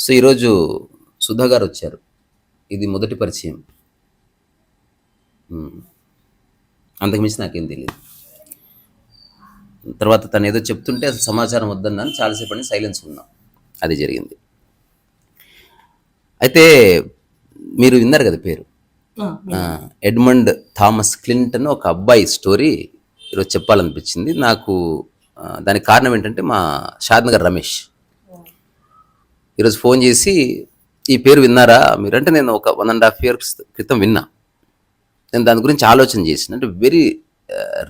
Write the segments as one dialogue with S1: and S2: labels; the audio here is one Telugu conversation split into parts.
S1: సో ఈరోజు సుధా గారు వచ్చారు. ఇది మొదటి పరిచయం. అంతకుమించి నాకేం తెలియదు. తర్వాత తను ఏదో చెప్తుంటే అసలు సమాచారం వద్దన్నాను. చాలాసేపు అని సైలెన్స్ ఉన్నాం. అది జరిగింది. అయితే మీరు విన్నారు కదా పేరు, ఎడ్మండ్ థామస్ క్లింటన్ ఒక అబ్బాయి స్టోరీ ఈరోజు చెప్పాలనిపించింది నాకు. దానికి కారణం ఏంటంటే మా షాద్నగర్ రమేష్ ఈరోజు ఫోన్ చేసి ఈ పేరు విన్నారా మీరు అంటే, నేను ఒక 1.5 years క్రితం విన్నా. నేను దాని గురించి ఆలోచన చేసిన, అంటే వెరీ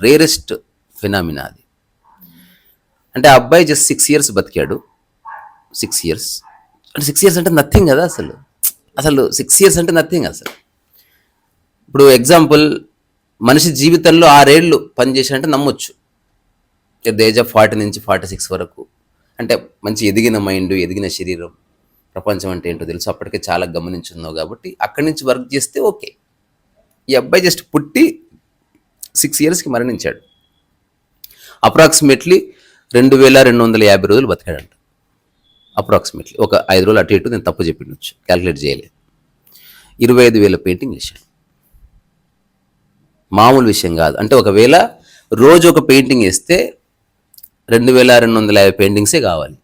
S1: రేరెస్ట్ ఫినామినా అది. అంటే ఆ అబ్బాయి జస్ట్ 6 years బతికాడు. 6 years అంటే 6 years అంటే నథింగ్ కదా అసలు. 6 years అంటే నథింగ్ అసలు. ఇప్పుడు ఎగ్జాంపుల్, మనిషి జీవితంలో 6 ఏళ్ళు పనిచేసాడంటే నమ్మొచ్చు. ఎట్ ద ఏజ్ ఆఫ్ 40 నుంచి 46 వరకు. అంటే మంచి ఎదిగిన మైండ్, ఎదిగిన శరీరం, ప్రపంచం అంటే ఏంటో తెలుసు, అప్పటికే చాలా గమనించున్నావు కాబట్టి అక్కడి నుంచి వర్క్ చేస్తే ఓకే. ఈ అబ్బాయి జస్ట్ పుట్టి 6 yearsకి మరణించాడు. అప్రాక్సిమేట్లీ 2250 రోజులు బతికాడంట. అప్రాక్సిమేట్లీ ఒక 5 రోజులు అటు ఇటు, నేను తప్పు చెప్పిండొచ్చు, క్యాలిక్యులేట్ చేయలేదు. 25,000 పెయింటింగ్ వేశాడు. మామూలు విషయం కాదు. అంటే ఒకవేళ రోజు ఒక పెయింటింగ్ వేస్తే 2250 పెయింటింగ్సే కావాలి.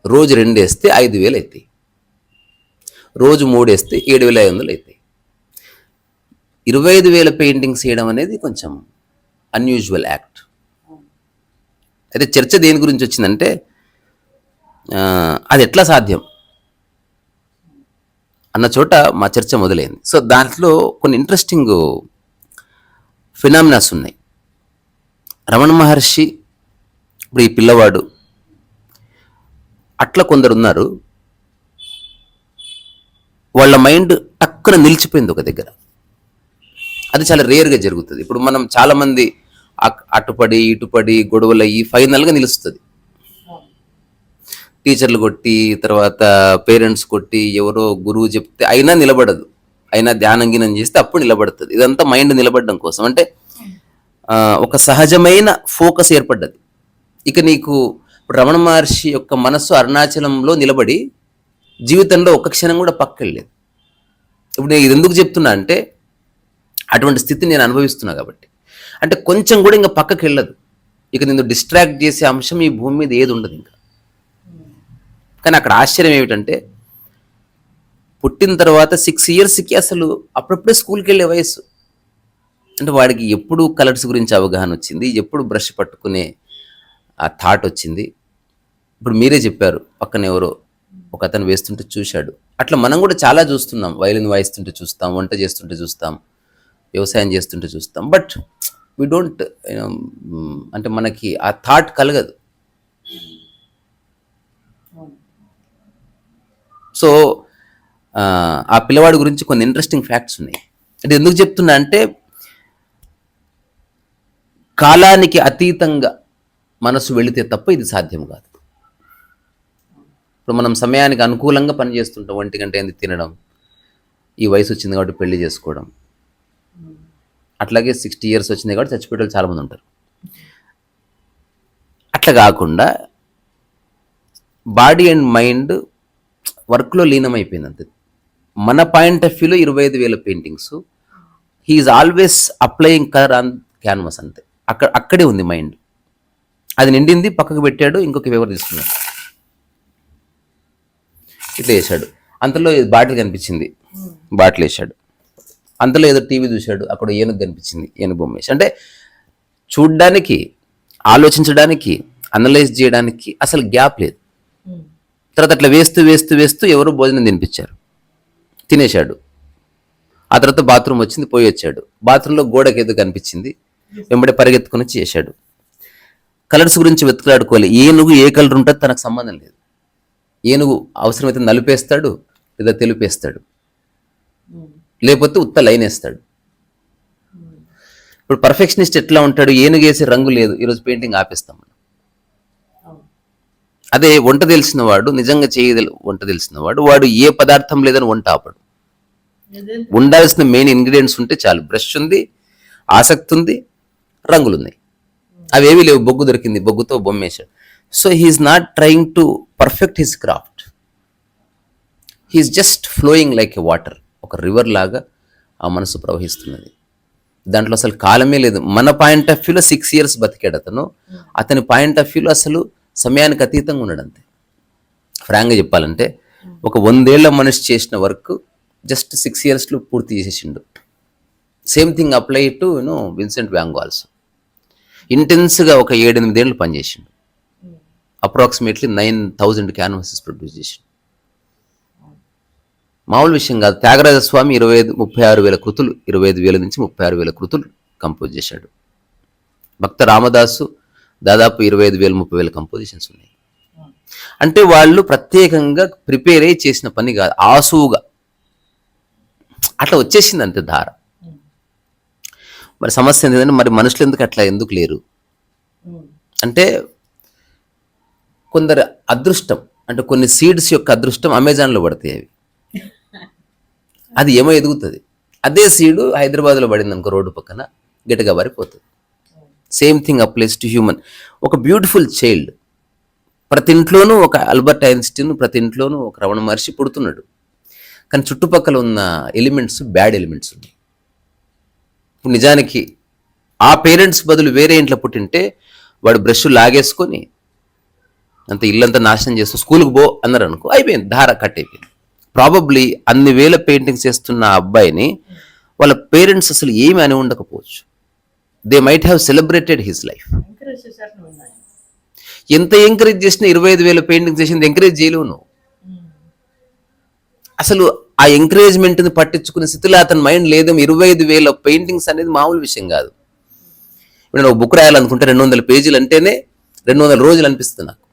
S1: రోజు 2 వేస్తే 5,000 అవుతాయి. రోజు 3 వేస్తే 7,500 అవుతాయి. 25,000 పెయింటింగ్స్ వేయడం అనేది కొంచెం అన్యూజువల్ యాక్ట్. అయితే చర్చ దేని గురించి వచ్చిందంటే, అది ఎట్లా సాధ్యం అన్న చోట మా చర్చ మొదలైంది. సో దాంట్లో కొన్ని ఇంట్రెస్టింగ్ ఫినామినాస్ ఉన్నాయి. రమణ మహర్షి, ఇప్పుడు ఈ పిల్లవాడు, అట్లా కొందరు ఉన్నారు, వాళ్ళ మైండ్ టక్కున నిలిచిపోయింది ఒక దగ్గర. అది చాలా రేర్గా జరుగుతుంది. ఇప్పుడు మనం చాలామంది అటుపడి ఇటుపడి గొడవలయ్యి ఫైనల్గా నిలుస్తుంది. టీచర్లు కొట్టి, తర్వాత పేరెంట్స్ కొట్టి, ఎవరో గురువు చెప్తే అయినా నిలబడదు, అయినా ధ్యానంగినం చేస్తే అప్పుడు నిలబడుతుంది. ఇదంతా మైండ్ నిలబడడం కోసం. అంటే ఒక సహజమైన ఫోకస్ ఏర్పడ్డది. ఇక నీకు రమణ మహర్షి యొక్క మనస్సు అరుణాచలంలో నిలబడి జీవితంలో ఒక క్షణం కూడా పక్కకెళ్ళలేదు. ఇప్పుడు నేను ఇది ఎందుకు చెప్తున్నా అంటే, అటువంటి స్థితిని నేను అనుభవిస్తున్నా కాబట్టి. అంటే కొంచెం కూడా ఇంకా పక్కకి వెళ్ళదు. ఇక నిన్ను డిస్ట్రాక్ట్ చేసే అంశం ఈ భూమి మీద ఏది ఉండదు ఇంకా. కానీ అక్కడ ఆశ్చర్యం ఏమిటంటే, పుట్టిన తర్వాత 6 yearsకి అసలు అప్పుడప్పుడే స్కూల్కి వెళ్ళే వయసు. అంటే వాడికి ఎప్పుడు కలర్స్ గురించి అవగాహన వచ్చింది, ఎప్పుడు బ్రష్ పట్టుకునే ఆ థాట్ వచ్చింది. ఇప్పుడు మీరే చెప్పారు, పక్కన ఎవరో ఒక అతను వేస్తుంటే చూశాడు. అట్లా మనం కూడా చాలా చూస్తున్నాం. వైలిన్ వాయిస్తుంటే చూస్తాం, వంట చేస్తుంటే చూస్తాం, వ్యవసాయం చేస్తుంటే చూస్తాం. బట్ వీ డోంట్ అంటే మనకి ఆ థాట్ కలగదు. సో ఆ పిల్లవాడి గురించి కొన్ని ఇంట్రెస్టింగ్ ఫ్యాక్ట్స్ ఉన్నాయి. అంటే ఎందుకు చెప్తున్నా అంటే, కాలానికి అతీతంగా మనసు వెళితే తప్ప ఇది సాధ్యం కాదు. ఇప్పుడు మనం సమయానికి అనుకూలంగా పనిచేస్తుంటాం. 1 గంట అయింది తినడం, ఈ వయసు వచ్చింది కాబట్టి పెళ్లి చేసుకోవడం, అట్లాగే 60 years వచ్చింది కాబట్టి చచ్చిపోయే వాళ్ళు చాలామంది ఉంటారు. అట్లా కాకుండా బాడీ అండ్ మైండ్ వర్క్లో లీనమైపోయింది అంతే. మన పాయింట్ ఆఫ్ వ్యూలో 25,000 paintings, he's always applying colour on canvas అంతే. అక్కడే ఉంది మైండ్. అది నిండింది, పక్కకు పెట్టాడు, ఇంకొక పేపర్ తీసుకున్నాడు, ఇట్లా వేసాడు. అంతలో బాటిల్ కనిపించింది, బాటిల్ వేసాడు. అంతలో ఏదో టీవీ చూశాడు, అక్కడ ఏనుగు కనిపించింది, ఏనుగు బొమ్మ వేసి. అంటే చూడ్డానికి, ఆలోచించడానికి, అనలైజ్ చేయడానికి అసలు గ్యాప్ లేదు. తర్వాత అట్లా వేస్తూ వేస్తూ వేస్తూ ఎవరో భోజనం తినిపించారు, తినేశాడు. ఆ తర్వాత బాత్రూమ్ వచ్చింది, పోయి వచ్చాడు. బాత్రూంలో గోడకి ఏదో కనిపించింది, వెంబడే పరిగెత్తుకుని వచ్చి చేశాడు. కలర్స్ గురించి వెతుకులాడుకోవాలి. ఏనుగు ఏ కలర్ ఉంటుంది తనకు సంబంధం లేదు. ఏనుగు అవసరమైతే నలుపేస్తాడు, లేదా తెలుపేస్తాడు, లేకపోతే ఉత్త లైన్ వేస్తాడు. ఇప్పుడు పర్ఫెక్షనిస్ట్ ఎట్లా ఉంటాడు, ఏనుగేసే రంగు లేదు, ఈరోజు పెయింటింగ్ ఆపేస్తాం మనం. అదే వంట తెలిసిన వాడు, నిజంగా వంట తెలిసిన వాడు, వాడు ఏ పదార్థం లేదని వంట ఆపడు. ఉండాల్సిన మెయిన్ ఇంగ్రీడియంట్స్ ఉంటే చాలు. బ్రష్ ఉంది, ఆసక్తి ఉంది, రంగులు ఉన్నాయి. అవేవి లేవు, బొగ్గు దొరికింది, బొగ్గుతో బొమ్మేశాడు. So he's not trying to perfect his craft. He's just flowing like a water, ఒక రివర్ లాగా ఆ మనసు ప్రవహిస్తున్నది. దాంట్లో అసలు కాలమే లేదు. మన పాయింట్ ఆఫ్ వ్యూలో 6 years బతికాడు అతను, అతని పాయింట్ ఆఫ్ వ్యూలో అసలు సమయానికి అతీతంగా ఉన్నాడు అంతే. ఫ్రాంక్గా చెప్పాలంటే ఒక 100 ఏళ్ల మనిషి చేసిన వర్క్ జస్ట్ 6 yearsలో పూర్తి చేసేసిండు. Same thing apply to Vincent van Gogh also. ఇంటెన్స్గా ఒక 7-8 ఏళ్ళు పనిచేసిండు. అప్రాక్సిమేట్లీ 9,000 క్యాన్వాసెస్ ప్రొడ్యూస్ చేసిండు. మామూలు విషయం కాదు. త్యాగరాజస్వామి 36,000 కృతులు, 25,000 నుంచి 36,000 కృతులు కంపోజ్ చేశాడు. భక్త రామదాసు దాదాపు 25,000, 30,000 కంపోజిషన్స్ ఉన్నాయి. అంటే వాళ్ళు ప్రత్యేకంగా ప్రిపేర్ అయ్యి చేసిన పని కాదు, ఆసువుగా అట్లా వచ్చేసింది అంతే ధార. మరి సమస్య ఏంటంటే మరి మనుషులు ఎందుకు లేరు అంటే కొందరు అదృష్టం, అంటే కొన్ని సీడ్స్ యొక్క అదృష్టం అమెజాన్లో పడతాయి. అది ఏమో ఎదుగుతుంది. అదే సీడు హైదరాబాద్లో పడింది అనుకో రోడ్డు పక్కన, గట్టిగా పారిపోతుంది. Same thing applies to human. ఒక బ్యూటిఫుల్ చైల్డ్, ప్రతి ఇంట్లోనూ ఒక ఆల్బర్ట్ ఐన్స్టీన్, ప్రతి ఇంట్లోనూ ఒక రమణ మహర్షి పుడుతున్నాడు. కానీ చుట్టుపక్కల ఉన్న ఎలిమెంట్స్ బ్యాడ్ ఎలిమెంట్స్ ఉన్నాయి. ఇప్పుడు నిజానికి ఆ పేరెంట్స్ బదులు వేరే ఇంట్లో పుట్టింటే వాడు బ్రష్ లాగేసుకొని అంత ఇల్లంతా నాశనం చేస్తూ స్కూల్కి పో అన్నారు అనుకో, అయిపోయింది, ధార కట్ అయిపోయింది. ప్రాబబ్లీ అన్ని వేల పెయింటింగ్స్ చేస్తున్న ఆ అబ్బాయిని వాళ్ళ పేరెంట్స్ అసలు ఏమి అని ఉండకపోవచ్చు. They might have celebrated his life. ఎంత ఎంకరేజ్ చేసినా 25,000 పెయింటింగ్స్ చేసింది ఎంకరేజ్ చేయలేవు నువ్వు. అసలు ఆ ఎంకరేజ్మెంట్ని పట్టించుకునే స్థితిలో అతని మైండ్ లేదు. 25,000 పెయింటింగ్స్ అనేది మామూలు విషయం కాదు. ఇప్పుడు నేను ఒక బుక్ రాయాలనుకుంటే 200 పేజీలు అంటేనే 200 రోజులు అనిపిస్తుంది నాకు.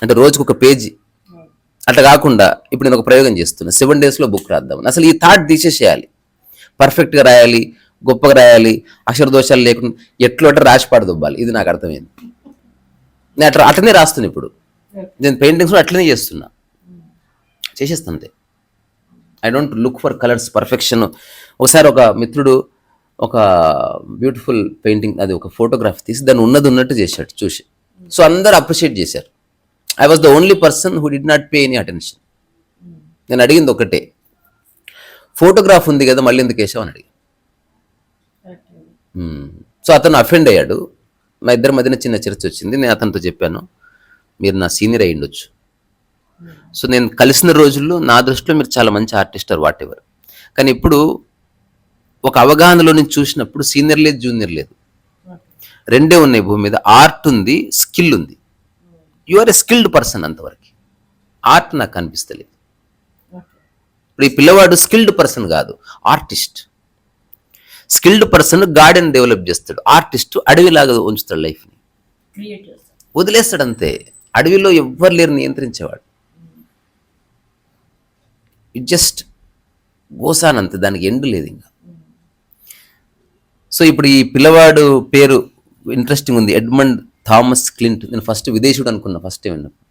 S1: అంటే రోజుకు ఒక పేజీ. అట్లా కాకుండా ఇప్పుడు నేను ఒక ప్రయోగం చేస్తున్నా, 7 daysలో బుక్ రాద్దామని. అసలు ఈ థాట్ తీసేసేయాలి. పర్ఫెక్ట్గా రాయాలి, గొప్పగా రాయాలి, అక్షర దోషాలు లేకుండా ఎట్లా రాసి పాడదొబ్బాలి. ఇది నాకు అర్థమైంది. నేను అట్లనే రాస్తున్నా. ఇప్పుడు నేను పెయింటింగ్స్ అట్లనే చేసేస్తాను. I don't look for colours, perfection. ఒకసారి ఒక మిత్రుడు ఒక బ్యూటిఫుల్ పెయింటింగ్, అది ఒక ఫోటోగ్రాఫ్ తీసి దాన్ని ఉన్నట్టు చేశాడు చూసి. సో అందరు అప్రిషియేట్ చేశారు. I was the only person who did not pay any attention. నేను అడిగింది ఒకటే, ఫోటోగ్రాఫ్ ఉంది కదా మళ్ళీ ఎందుకు వేసావు అని అడిగాను. సో అతను అఫెండ్ అయ్యాడు. మా ఇద్దరి మధ్యన చిన్న చర్చ వచ్చింది. నేను అతనితో చెప్పాను, మీరు నా సీనియర్ అయి ఉండొచ్చు, సో నేను కలిసిన రోజుల్లో నా దృష్టిలో మీరు చాలా మంచి ఆర్టిస్ట్ ఆర్ వాట్ ఎవర్. కానీ ఇప్పుడు ఒక అవగాహనలో నుంచి చూసినప్పుడు సీనియర్ లేదు, జూనియర్ లేదు, రెండే ఉన్నాయి భూమి మీద. ఆర్ట్ ఉంది, స్కిల్ ఉంది. You are a skilled person అంతవరకు. ఆర్ట్ నాకు అనిపిస్తలేదు. ఇప్పుడు ఈ పిల్లవాడు స్కిల్డ్ పర్సన్ కాదు, artist. Skilled person garden develop చేస్తాడు, ఆర్టిస్ట్ అడవిలాగా ఉంచుతాడు, లైఫ్ని వదిలేస్తాడు అంతే. అడవిలో ఎవ్వరు లేరు నియంత్రించేవాడు. ఇట్ జస్ట్ గోసానంతే, దానికి ఎండు లేదు ఇంకా. సో ఇప్పుడు ఈ పిల్లవాడు పేరు ఇంట్రెస్టింగ్ ఉంది, ఎడ్మండ్ థామస్ క్లింట్. నేను ఫస్ట్ విదేశీయుడు అనుకున్నా ఫస్ట్ టైం విన్నప్పుడు,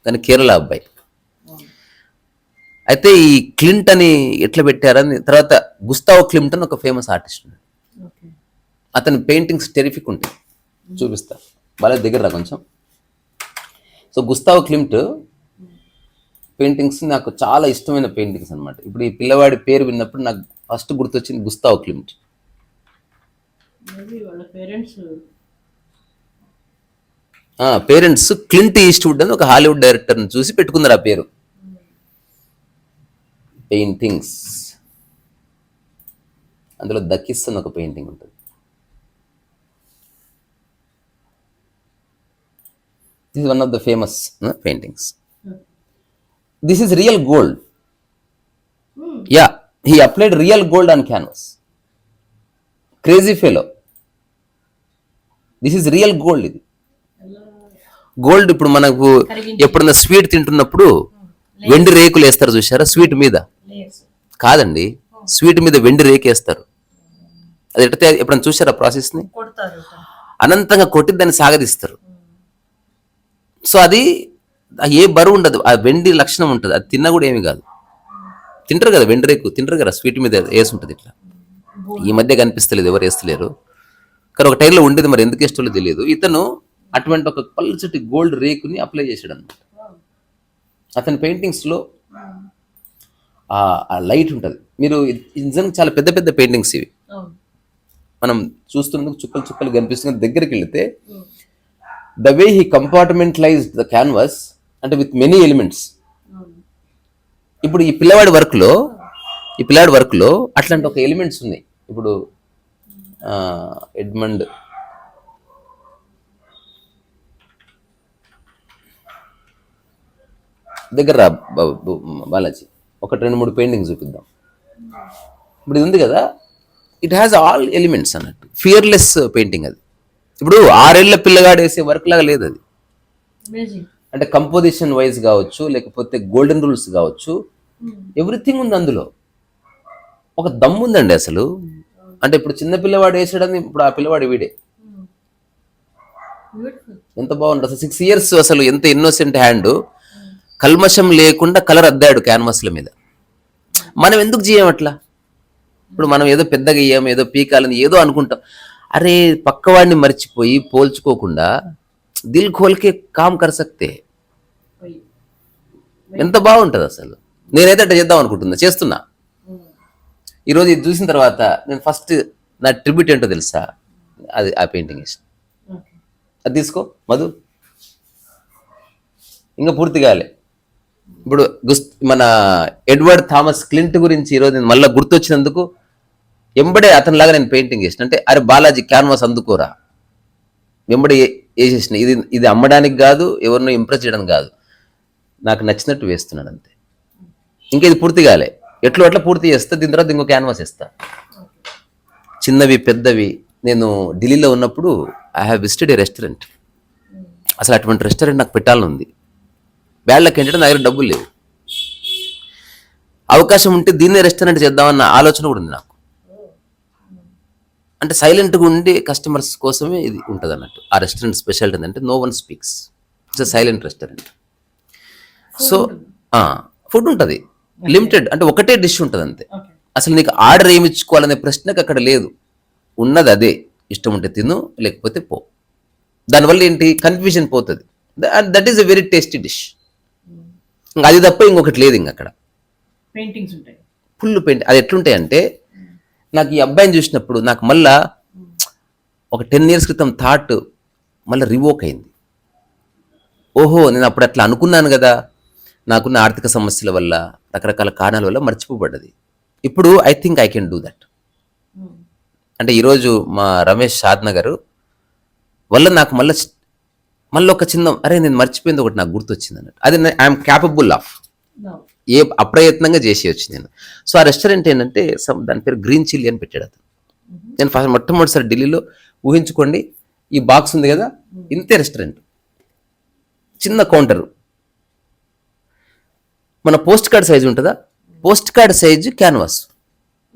S1: కానీ కేరళ అబ్బాయి. అయితే ఈ క్లింట్ అని ఎట్లా పెట్టారని తర్వాత గుస్తావో క్లింట్ అని ఒక ఫేమస్ ఆర్టిస్ట్ ఉన్నాడు. అతని పెయింటింగ్స్ టెరిఫిక్ ఉంటాయి, చూపిస్తా బాగా దగ్గర కొంచెం. సో గుస్తావో క్లింట్ పెయింటింగ్స్ నాకు చాలా ఇష్టమైన పెయింటింగ్స్ అనమాట. ఇప్పుడు ఈ పిల్లవాడి పేరు విన్నప్పుడు నాకు ఫస్ట్ గుర్తొచ్చింది Gustavo Clint. Parents Clint Eastwood అని ఒక హాలీవుడ్ డైరెక్టర్ని చూసి పెట్టుకున్నారు ఆ పేరు. పెయింటింగ్స్ అందులో దక్కిస్తున్న ఒక పెయింటింగ్ ఉంటుంది. This is one of the famous paintings. This is real gold. Yeah, he applied real gold on canvas. Crazy fellow. This is real gold. ఇది గోల్డ్. ఇప్పుడు మనకు ఎప్పుడన్నా స్వీట్ తింటున్నప్పుడు వెండి రేకులు వేస్తారు చూసారా, స్వీట్ మీద కాదండి, స్వీట్ మీద వెండి రేకు వేస్తారు. అది ఎట్లా ఎప్పుడన్నా చూసారా ప్రాసెస్ని? అనంతంగా కొట్టి దాన్ని సాగదీస్తారు. సో అది ఏ బరువు ఉండదు, ఆ వెండి లక్షణం ఉంటుంది. అది తిన్నా కూడా ఏమి కాదు. తింటారు కదా వెండి రేకు, తింటారు కదా, స్వీట్ మీద వేసి ఉంటుంది ఇట్లా. ఈ మధ్య కనిపిస్తలేదు, ఎవరు వేస్తలేరు, కానీ ఒక టైంలో ఉండేది, మరి ఎందుకు వేస్టో తెలియదు. ఇతను అటువంటి ఒక పల్చటి గోల్డ్ రేకుని అప్లై చేశాడు అనమాట. అతని పెయింటింగ్స్లో ఆ లైట్ ఉంటుంది. మీరు నిజంగా చాలా పెద్ద పెద్ద పెయింటింగ్స్ ఇవి, మనం చూస్తున్నందుకు చుక్కలు చుక్కలు కనిపిస్తున్న దగ్గరికి వెళితే the way he compartmentalized the canvas అంటే విత్ మెనీ ఎలిమెంట్స్. ఇప్పుడు ఈ పిల్లవాడి వర్క్లో అట్లాంటి ఒక ఎలిమెంట్స్ ఉన్నాయి. ఇప్పుడు ఎడ్మండ్ దగ్గర బాలాజీ ఒక 2-3 పెయింటింగ్స్ చూపిద్దాం. ఇప్పుడు ఇది ఉంది కదా, ఇట్ హ్యాస్ ఆల్ ఎలిమెంట్స్ అన్నట్టు, ఫియర్లెస్ పెయింటింగ్ అది. ఇప్పుడు 6 ఏళ్ల పిల్లగాడు వేసే వర్క్ లాగా లేదు అది. అంటే కంపోజిషన్ వైజ్ కావచ్చు, లేకపోతే గోల్డెన్ రూల్స్ కావచ్చు, ఎవ్రీథింగ్ ఉంది అందులో. ఒక దమ్ము ఉందండి అసలు. అంటే ఇప్పుడు చిన్న పిల్లవాడు వేసాడని ఇప్పుడు ఆ పిల్లవాడు వీడే ఎంత బాగుంది అసలు. 6 years అసలు ఎంత ఇన్నోసెంట్ హ్యాండ్, కల్మషం లేకుండా కలర్ అద్దాడు క్యాన్వాస్ల మీద. మనం ఎందుకు చేయం అట్లా? ఇప్పుడు మనం ఏదో పెద్దగా ఇయ్యాం, ఏదో పీకాలని ఏదో అనుకుంటాం. అరే పక్కవాడిని మర్చిపోయి పోల్చుకోకుండా దిల్ ఖోల్కే కామ్ కర్ సక్తే. ఎంత బాగుంటుంది అసలు. నేనైతే అట్లా చేద్దాం అనుకుంటున్నా, చేస్తున్నా. ఈరోజు ఇది చూసిన తర్వాత నేను ఫస్ట్ నా ట్రిబ్యూట్ ఏంటో తెలుసా, అది ఆ పెయింటింగ్ ఇష్టం. అది తీసుకో మధు, ఇంకా పూర్తి కాలే. ఇప్పుడు మన ఎడ్వర్డ్ థామస్ క్లింట్ గురించి ఈరోజు నేను మళ్ళీ గుర్తొచ్చినందుకు ఎంబడే అతనిలాగా నేను పెయింటింగ్ చేసిన. అంటే అరే బాలాజీ క్యాన్వాస్ అందుకోరా, వెంబడి వేసేసిన. ఇది అమ్మడానికి కాదు, ఎవరినో ఇంప్రెస్ చేయడానికి కాదు, నాకు నచ్చినట్టు వేస్తున్నాను అంతే. ఇంకా ఇది పూర్తి కాలే, ఎట్లా అట్లా పూర్తి చేస్తా. దీని తర్వాత ఇంకో క్యాన్వాస్ ఇస్తా, చిన్నవి పెద్దవి. నేను ఢిల్లీలో ఉన్నప్పుడు I have visited A restaurant. అసలు అటువంటి రెస్టారెంట్ నాకు పెట్టాలని ఉంది. బ్యాడ్లకి ఏంటంటే నా దగ్గర డబ్బులు లేవు. అవకాశం ఉంటే దీన్నే రెస్టారెంట్ చేద్దామన్న ఆలోచన కూడా ఉంది నాకు. అంటే సైలెంట్గా ఉండి కస్టమర్స్ కోసమే ఇది ఉంటుంది అన్నట్టు. ఆ రెస్టారెంట్ స్పెషాలిటీ ఏంటంటే no one speaks, it's a silent restaurant. So food ఉంటుంది లిమిటెడ్, అంటే ఒకటే డిష్ ఉంటుంది అంతే. అసలు నీకు ఆర్డర్ ఏమి ఇచ్చుకోవాలనే ప్రశ్నకు అక్కడ లేదు, ఉన్నది అదే. ఇష్టం ఉంటే తిను, లేకపోతే పో. దానివల్ల ఏంటి కన్ఫ్యూజన్ పోతుంది. That is a very tasty dish. అది తప్ప ఇంకొకటి లేదు. ఇంక అక్కడ
S2: పెయింటింగ్స్ ఉంటాయి,
S1: ఫుల్ పెయింట్. అది ఎట్లుంటాయి అంటే, నాకు ఈ అబ్బాయిని చూసినప్పుడు నాకు మళ్ళా ఒక 10 years క్రితం థాట్ మళ్ళీ రివోక్ అయింది. ఓహో నేను అప్పుడు అట్లా అనుకున్నాను కదా, నాకున్న ఆర్థిక సమస్యల వల్ల, రకరకాల కారణాల వల్ల మర్చిపోబడ్డది. ఇప్పుడు I think I can do that. అంటే ఈరోజు మా రమేష్ సాధన గారు వల్ల నాకు మళ్ళీ ఒక చిన్న అరే నేను మర్చిపోయింది ఒకటి నాకు గుర్తొచ్చింది అన్నట్టు. అది ఐఎమ్ క్యాపబుల్ ఆఫ్, ఏ అప్రయత్నంగా చేసి వచ్చింది నేను. సో ఆ రెస్టారెంట్ ఏంటంటే దాని పేరు గ్రీన్ చిల్లీ అని పెట్టాడు అతను. నేను ఫస్ట్ మొట్టమొదటిసారి ఢిల్లీలో, ఊహించుకోండి ఈ బాక్స్ ఉంది కదా, ఇంతే రెస్టారెంట్, చిన్న కౌంటరు, మన పోస్ట్ కార్డ్ సైజు ఉంటుందా, పోస్ట్ కార్డ్ సైజు క్యాన్వాస్,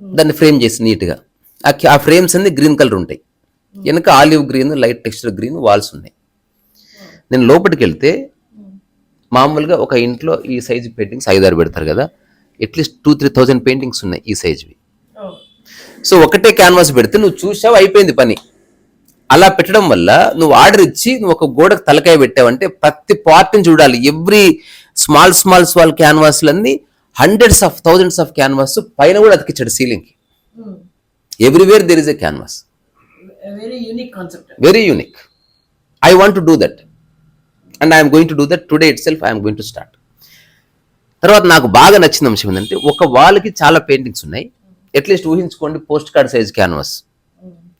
S1: దాన్ని ఫ్రేమ్ చేసి నీట్గా. ఆ ఫ్రేమ్స్ అన్ని గ్రీన్ కలర్ ఉంటాయి, వెనక olive green, light texture green walls ఉన్నాయి. నేను లోపలికి వెళ్తే మామూలుగా ఒక ఇంట్లో ఈ సైజు పెయింటింగ్స్ 5-6 పెడతారు కదా, అట్లీస్ట్ 2,000-3,000 పెయింటింగ్స్ ఉన్నాయి ఈ సైజువి. సో ఒకటే క్యాన్వాస్ పెడితే నువ్వు చూసావు, అయిపోయింది పని. అలా పెట్టడం వల్ల నువ్వు ఆర్డర్ ఇచ్చి నువ్వు ఒక గోడకు తలకాయ పెట్టావంటే ప్రతి పార్ట్ని చూడాలి. ఎవ్రీ స్మాల్ క్యాన్వాస్లన్నీ hundreds of thousands of canvas పైన కూడా అతికిచ్చాడు సీలింగ్కి. Everywhere there is a canvas.
S2: Very unique concept,
S1: very unique. I want to do that and I'm going to do that today itself. I'm going to start. తర్వాత నాకు బాగా నచ్చిన అంశం ఏంటంటే, ఒక వాల్కి చాలా పెయింటింగ్స్ ఉన్నాయి. అట్లీస్ట్ ఊహించుకోండి, post card size canvas,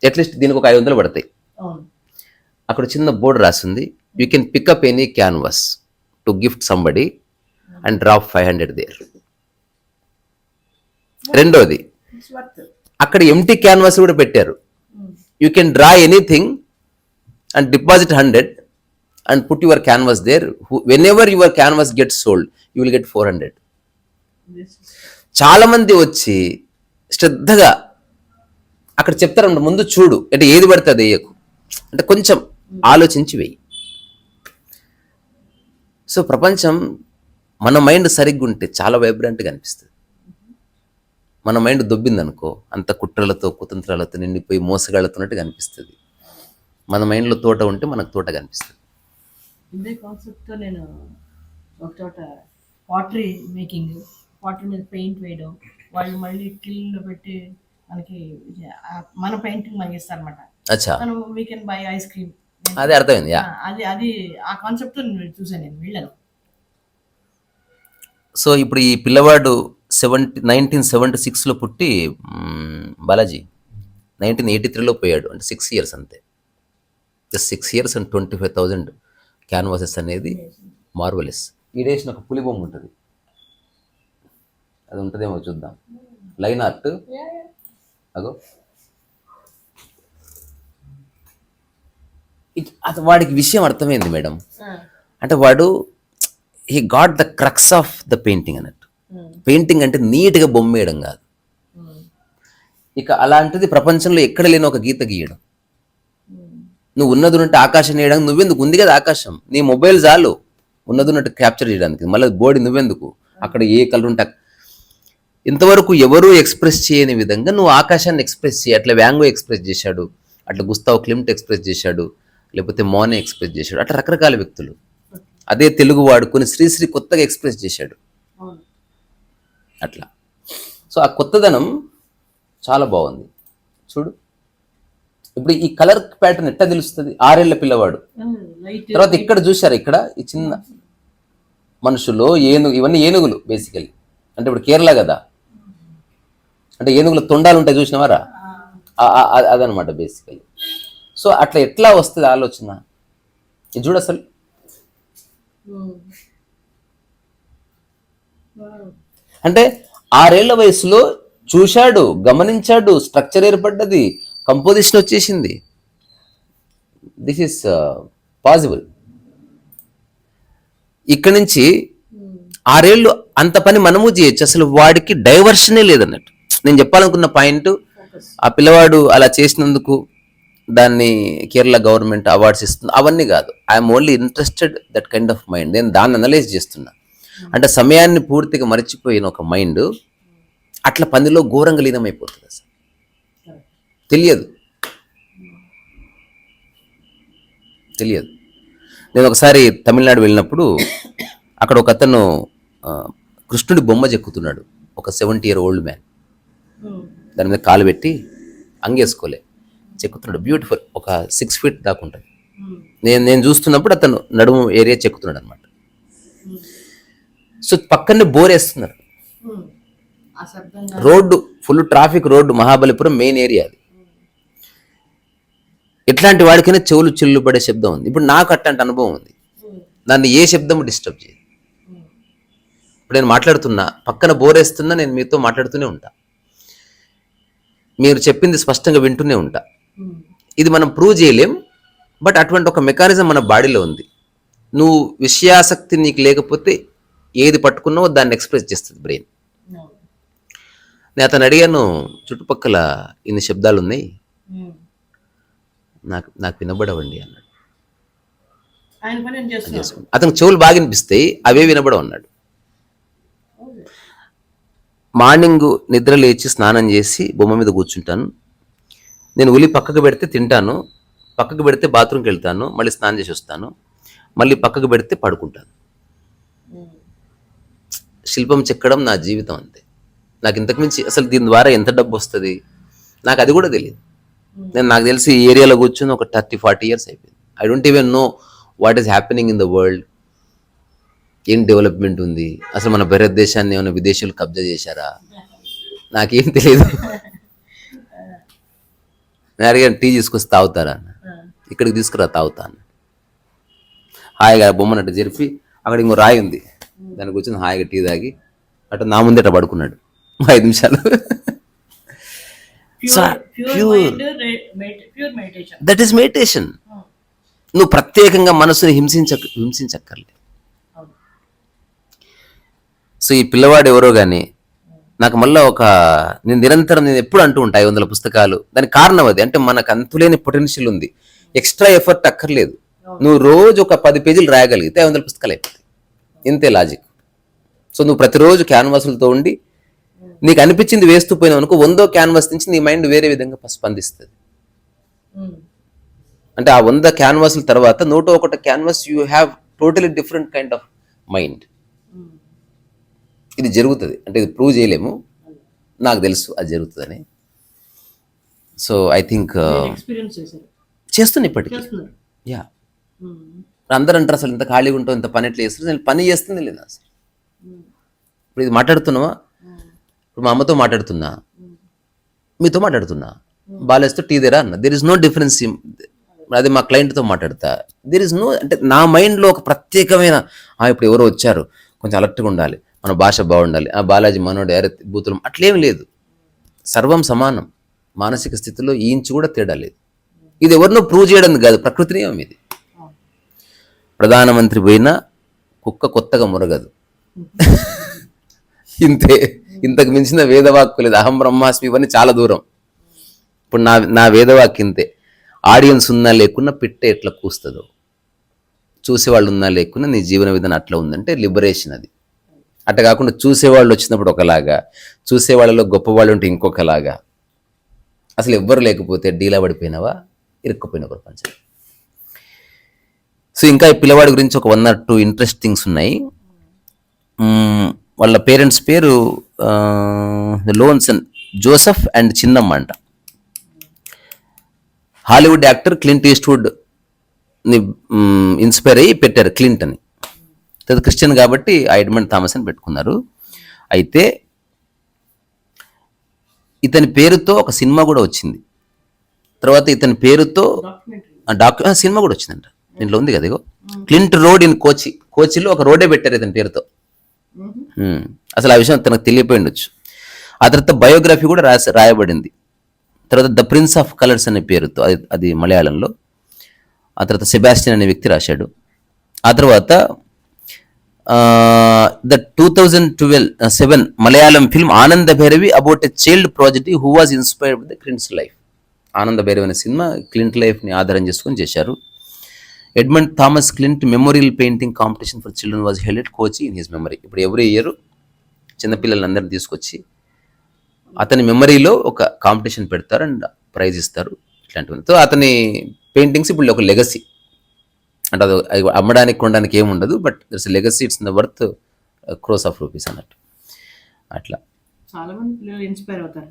S1: at least దీనికి ఒక 500 పడతాయి. అక్కడ చిన్న బోర్డు రాసింది, you can pick up any canvas to gift somebody and drop 500 there. రెండోది, అక్కడ ఎంటీ క్యాన్వాస్ కూడా పెట్టారు. You can draw anything and deposit 100 and put your canvas there. Whenever your canvas gets sold, you will get 400. చాలా మంది వచ్చి శ్రద్ధగా అక్కడ చెప్తారు, ముందు చూడు, అంటే ఏది పడితే అది వేయకు, అంటే కొంచెం ఆలోచించి వేయి. సో ప్రపంచం మన మైండ్ సరిగ్గా ఉంటే చాలా వైబ్రెంట్గా అనిపిస్తుంది. మన మైండ్ దొబ్బిందనుకో, అంత కుట్రలతో కుతంత్రాలతో నిండిపోయి మోసగాళ్ళతోనట్టుగా అనిపిస్తుంది. మన మైండ్లో తోట ఉంటే మనకు తోట కనిపిస్తుంది.
S2: ఇదే కాన్సెప్ట్తో నేను ఒక చోట పాటరీ మేకింగ్, పాటరీ మీద పెయింట్ వేయడం, వాళ్ళు మళ్ళీ కిల్లో పెట్టి మనకి మన పెయింటింగ్ మనకి ఇస్తారు అనమాట.
S1: అచ్చా,
S2: మనం we can buy ice cream.
S1: అదే అర్థమైంది. యా.
S2: అది అది ఆ కాన్సెప్ట్ చూసాను, నేను వెళ్ళాను.
S1: సో ఇప్పుడు ఈ పిల్లవాడు 1976లో పుట్టి బాలాజీ 1983లో పోయాడు. అంటే 6 years అంతే. జస్ట్ 6 years and 25,000 క్యాన్వాసెస్ అనేది మార్వలెస్. ఈడేసిన ఒక పులి బొమ్మ ఉంటుంది, అది ఉంటుందేమో చూద్దాం. లైన్ ఆర్ట్ అగో, అది వాడికి విషయం అర్థమైంది మేడం. అంటే వాడు he got the crux of the painting అన్నట్టు. పెయింటింగ్ అంటే నీట్గా బొమ్మ వేయడం కాదు, ఇక అలాంటిది ప్రపంచంలో ఎక్కడ లేని ఒక గీత గీయడం. నువ్వు ఉన్నది ఉన్నట్టు ఆకాశం వేయడానికి నువ్వెందుకు, ఉంది కదా ఆకాశం, నీ మొబైల్ చాలు ఉన్నది ఉన్నట్టు క్యాప్చర్ చేయడానికి, మళ్ళీ బోడీ నువ్వెందుకు, అక్కడ ఏ కలర్ ఉంటే ఇంతవరకు ఎవరూ ఎక్స్ప్రెస్ చేయని విధంగా నువ్వు ఆకాశాన్ని ఎక్స్ప్రెస్ చేయి. అట్లా వ్యాంగో ఎక్స్ప్రెస్ చేశాడు, అట్లా గుస్తావ్ క్లిమ్ట్ ఎక్స్ప్రెస్ చేశాడు, లేకపోతే మోనే ఎక్స్ప్రెస్ చేశాడు, అట్లా రకరకాల వ్యక్తులు. అదే తెలుగు వాడుకొని శ్రీశ్రీ కొత్తగా ఎక్స్ప్రెస్ చేశాడు అట్లా. సో ఆ కొత్తదనం చాలా బాగుంది. చూడు ఇప్పుడు ఈ కలర్ ప్యాటర్న్ ఎట్లా తెలుస్తుంది, 6 ఏళ్ల పిల్లవాడు. తర్వాత ఇక్కడ చూశారు, ఇక్కడ ఈ చిన్న మనుషులు ఇవన్నీ ఏనుగులు బేసికలీ. అంటే ఇప్పుడు కేరళ కదా, అంటే ఏనుగుల తొండాలు ఉంటాయి చూసినవారా, అదనమాట బేసికలీ. సో అట్లా ఎట్లా వస్తుంది ఆలోచన, ఇది చూడు అసలు. అంటే 6 ఏళ్ల వయసులో చూశాడు, గమనించాడు, స్ట్రక్చర్ ఏర్పడ్డది, కంపోజిషన్ వచ్చేసింది. This is possible. ఇక్కడి నుంచి 6 ఏళ్ళు అంత పని మనము చేయొచ్చు. అసలు వాడికి డైవర్షనే లేదన్నట్టు. నేను చెప్పాలనుకున్న పాయింట్, ఆ పిల్లవాడు అలా చేసినందుకు దాన్ని కేరళ గవర్నమెంట్ అవార్డ్స్ ఇస్తుంది అవన్నీ కాదు. I'm only interested that kind of mind. నేను దాన్ని అనలైజ్ చేస్తున్నా. అంటే సమయాన్ని పూర్తిగా మర్చిపోయిన ఒక మైండ్ అట్లా పనిలో ఘోరంగా లీనమైపోతుంది. అసలు తెలియదు. నేను ఒకసారి తమిళనాడు వెళ్ళినప్పుడు అక్కడ ఒక అతను కృష్ణుడి బొమ్మ చెక్కుతున్నాడు, ఒక 70-year-old మ్యాన్. దాని మీద కాలు పెట్టి అంగేసుకోలే చెక్కుతున్నాడు, బ్యూటిఫుల్, ఒక 6 feet దాకా ఉంటుంది. నేను చూస్తున్నప్పుడు అతను నడుము ఏరియా చెక్కుతున్నాడు అనమాట. సో పక్కనే బోరేస్తున్నారు, road full traffic road, Mahabalipuram main area అది. ఎట్లాంటి వాడికైనా చెవులు చిల్లు పడే శబ్దం ఉంది. ఇప్పుడు నాకు అట్లాంటి అనుభవం ఉంది, దాన్ని ఏ శబ్దం డిస్టర్బ్ చేయదు. ఇప్పుడు నేను మాట్లాడుతున్నా, పక్కన బోరేస్తున్నా, నేను మీతో మాట్లాడుతూనే ఉంటా, మీరు చెప్పింది స్పష్టంగా వింటూనే ఉంటా. ఇది మనం ప్రూవ్ చేయలేం, బట్ అటువంటి ఒక మెకానిజం మన బాడీలో ఉంది. నువ్వు విషయాసక్తి నీకు లేకపోతే ఏది పట్టుకున్నావో దాన్ని ఎక్స్ప్రెస్ చేస్తుంది బ్రెయిన్. నేను అతను అడిగాను, చుట్టుపక్కల ఇన్ని శబ్దాలు ఉన్నాయి, నాకు వినబడవండి అన్నాడు. అతనికి చెవులు బాగా వినిపిస్తాయి, అవే వినబడవు అన్నాడు. మార్నింగ్ నిద్ర లేచి స్నానం చేసి బొమ్మ మీద కూర్చుంటాను. నేను ఉలి పక్కకు పెడితే తింటాను, పక్కకు పెడితే బాత్రూమ్కి వెళ్తాను, మళ్ళీ స్నానం చేసి వస్తాను, మళ్ళీ పక్కకు పెడితే పడుకుంటాను. శిల్పం చెక్కడం నా జీవితం అంతే. నాకు ఇంతకుమించి అసలు దీని ద్వారా ఎంత డబ్బు వస్తుంది నాకు అది కూడా తెలియదు. నాకు తెలిసి ఈ ఏరియాలో కూర్చొని ఒక 30-40 years అయిపోయింది. I don't even know what is happening in the world. ఏం డెవలప్మెంట్ ఉంది అసలు, మన భారతదేశాన్ని ఏమైనా విదేశాలు కబ్జా చేశారా, నాకేం తెలియదు. నేను అడిగాను, టీ తీసుకొచ్చి తాగుతారా అన్న. ఇక్కడికి తీసుకురా తాగుతా అన్న. హాయిగా బొమ్మనట్టు జరిపి అక్కడ ఇంకో రాయి ఉంది, దానికి కూర్చొని హాయిగా టీ తాగి అటు నా ముందే అట్లా పడుకున్నాడు 5 నిమిషాలు. That is meditation. నువ్వు ప్రత్యేకంగా మనసుని హింసించక్కర్లేదు. సో ఈ పిల్లవాడు ఎవరో కానీ నాకు మళ్ళీ నేను ఎప్పుడు అంటూ ఉంటా 500 పుస్తకాలు. దానికి కారణం అది. అంటే మనకు అంతులేని పొటెన్షియల్ ఉంది, ఎక్స్ట్రా ఎఫర్ట్ అక్కర్లేదు. నువ్వు రోజు ఒక 10 పేజీలు రాయగలిగితే 500 పుస్తకాలు అయిపోతాయి. ఇంతే లాజిక్. సో నువ్వు ప్రతిరోజు క్యాన్వాసులతో ఉండి నీకు అనిపించింది వేస్తూ పోయినావు అనుకో, 100వ క్యాన్వాస్ నుంచి నీ మైండ్ వేరే విధంగా స్పందిస్తుంది. అంటే ఆ 100 క్యాన్వాసుల తర్వాత 101 canvas you have totally different kind of mind. ఇది జరుగుతుంది, అంటే ఇది ప్రూవ్ చేయలేము, నాకు తెలుసు అది జరుగుతుందని. సో ఐ థింక్
S2: ఎక్స్పీరియన్స్ చేశారు,
S1: చేస్తున్నా ఇప్పటికీ.
S2: చేస్తున్నారు.
S1: యా, అందరూ అంటారు అసలు ఇంత ఖాళీగా ఉంటావు, ఇంత పని ఎట్లా చేస్తుంది. నేను పని చేస్తుంది లేదు అసలు. ఇప్పుడు ఇది మాట్లాడుతున్నావా, ఇప్పుడు మా అమ్మతో మాట్లాడుతున్నా, మీతో మాట్లాడుతున్నా, బాలేస్తో టీ దేరా అన్న, దెర్ ఇస్ నో డిఫరెన్స్. అదే మా క్లయింట్తో మాట్లాడతా, దెర్ ఇస్ నో, అంటే నా మైండ్లో ఒక ప్రత్యేకమైన ఇప్పుడు ఎవరో వచ్చారు కొంచెం అలర్ట్గా ఉండాలి, మన భాష బాగుండాలి, బాలాజీ మనోడు ఎర బూతులం, అట్లేం లేదు. సర్వం సమానం, మానసిక స్థితిలో ఈ ఇంచు కూడా తేడా లేదు. ఇది ఎవరినో ప్రూవ్ చేయడం కాదు, ప్రకృతి నియమం ఇది. ప్రధానమంత్రి పోయినా కుక్క కొత్తగా మురగదు. ఇంతే, ఇంతకు మించిన వేదవాక్కు లేదు. అహం బ్రహ్మాస్మి ఇవన్నీ చాలా దూరం. ఇప్పుడు నా వేదవాక్కు ఇంతే. ఆడియన్స్ ఉన్నా లేకున్నా పిట్టే ఎట్లా కూస్తుందో, చూసేవాళ్ళు ఉన్నా లేకున్నా నీ జీవన విధానం అట్లా ఉందంటే లిబరేషన్ అది. అట్లా కాకుండా చూసేవాళ్ళు వచ్చినప్పుడు ఒకలాగా, చూసేవాళ్ళలో గొప్పవాళ్ళు ఉంటే ఇంకొకలాగా, అసలు ఎవ్వరు లేకపోతే డీలా పడిపోయినావా, ఇరుక్కుపోయిన ప్రపంచం. సో ఇంకా ఈ పిల్లవాడి గురించి ఒక 1 or 2 ఇంట్రెస్ట్ థింగ్స్ ఉన్నాయి. వాళ్ళ పేరెంట్స్ పేరు లోన్సన్ జోసెఫ్ అండ్ చిన్నమ్మ అంట. హాలీవుడ్ యాక్టర్ క్లింట్ ఈస్ట్వుడ్ ని ఇన్స్పైర్ అయ్యి పెట్టారు క్లింట్ అని. క్రిస్టియన్ కాబట్టి ఎడ్మండ్ థామస్ అని పెట్టుకున్నారు. అయితే ఇతని పేరుతో ఒక సినిమా కూడా వచ్చింది. తర్వాత ఇతని పేరుతో సినిమా కూడా వచ్చిందంట, దీంట్లో ఉంది కదా. ఇగో క్లింట్ రోడ్ ఇన్ కోచిలో ఒక రోడే పెట్టారు ఇతని పేరుతో. అసలు ఆ విషయం తనకు తెలియపోయి ఉండొచ్చు. ఆ తర్వాత బయోగ్రఫీ కూడా రాయబడింది. తర్వాత ద ప్రిన్స్ ఆఫ్ కలర్స్ అనే పేరుతో, అది మలయాళంలో. ఆ తర్వాత సెబాస్టియన్ అనే వ్యక్తి రాశాడు. ఆ తర్వాత the 2007 Malayalam film Ananda Bhairavi about a child project who was inspired with the Clint's life. Ananda Bhairavi అనే సినిమా క్లింట్ లైఫ్ని ఆధారం చేసుకొని చేశారు. Edmund Thomas Clint memorial painting competition for children was held at Kochi in his memory. ఇప్పుడు ఎవ్రీ ఇయర్ చిన్నపిల్లలందరినీ తీసుకొచ్చి అతని మెమరీలో ఒక కాంపిటీషన్ పెడతారు అండ్ ప్రైజ్ ఇస్తారు, ఇట్లాంటివి. సో అతని పెయింటింగ్స్ ఇప్పుడు ఒక లెగసీ, అంటే అది అమ్మడానికి కొనడానికి ఏమి ఉండదు, but that's legacy, it's in the worth crores of rupees అన్నట్టు. అట్లా
S2: చాలా మంది పిల్లలు ఇన్స్పైర్ అవుతారు.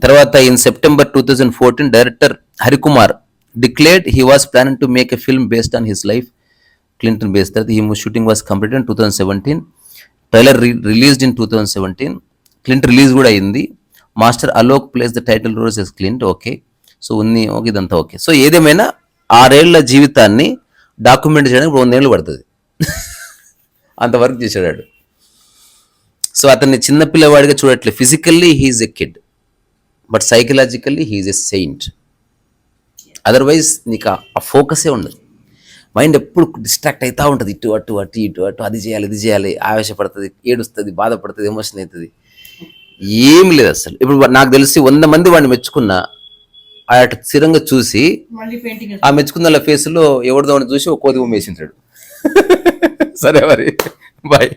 S1: తర్వాత in September 2014 director Harikumar declared he was planning to make a film based on his life. Clinton based that he shooting was completed in 2017. Trailer released in 2017. Clinton release కూడా అయింది. Master Alok plays the title roles as Clint. Okay, so ఉంది, ఓకే, ఇదంతా ఓకే. సో ఏదేమైనా 6 ఏళ్ల జీవితాన్ని డాక్యుమెంట్ చేయడానికి 100 ఏళ్ళు పడుతుంది. అంత వర్క్ చేశాడు. సో అతన్ని చిన్నపిల్లవాడిగా చూడట్లే. Physically he's a kid, but psychologically he's a saint. Otherwise నీకు ఆ ఫోకసే ఉండదు. మైండ్ ఎప్పుడు డిస్ట్రాక్ట్ అవుతూ ఉంటుంది, ఇటు అటు అటు ఇటు అటు, అది చేయాలి ఇది చేయాలి, ఆవేశపడుతుంది, ఏడుస్తుంది, బాధపడుతుంది, ఎమోషన్ అవుతుంది, ఏమి లేదు అసలు. ఇప్పుడు నాకు తెలిసి 100 మంది వాడిని మెచ్చుకున్నా అటు స్థిరంగా చూసి ఆ మెచ్చుకున్న వాళ్ళ ఫేస్లో ఎవరిదో చూసి ఒక కోతి వేసింటాడు. సరే మరి, బాయ్.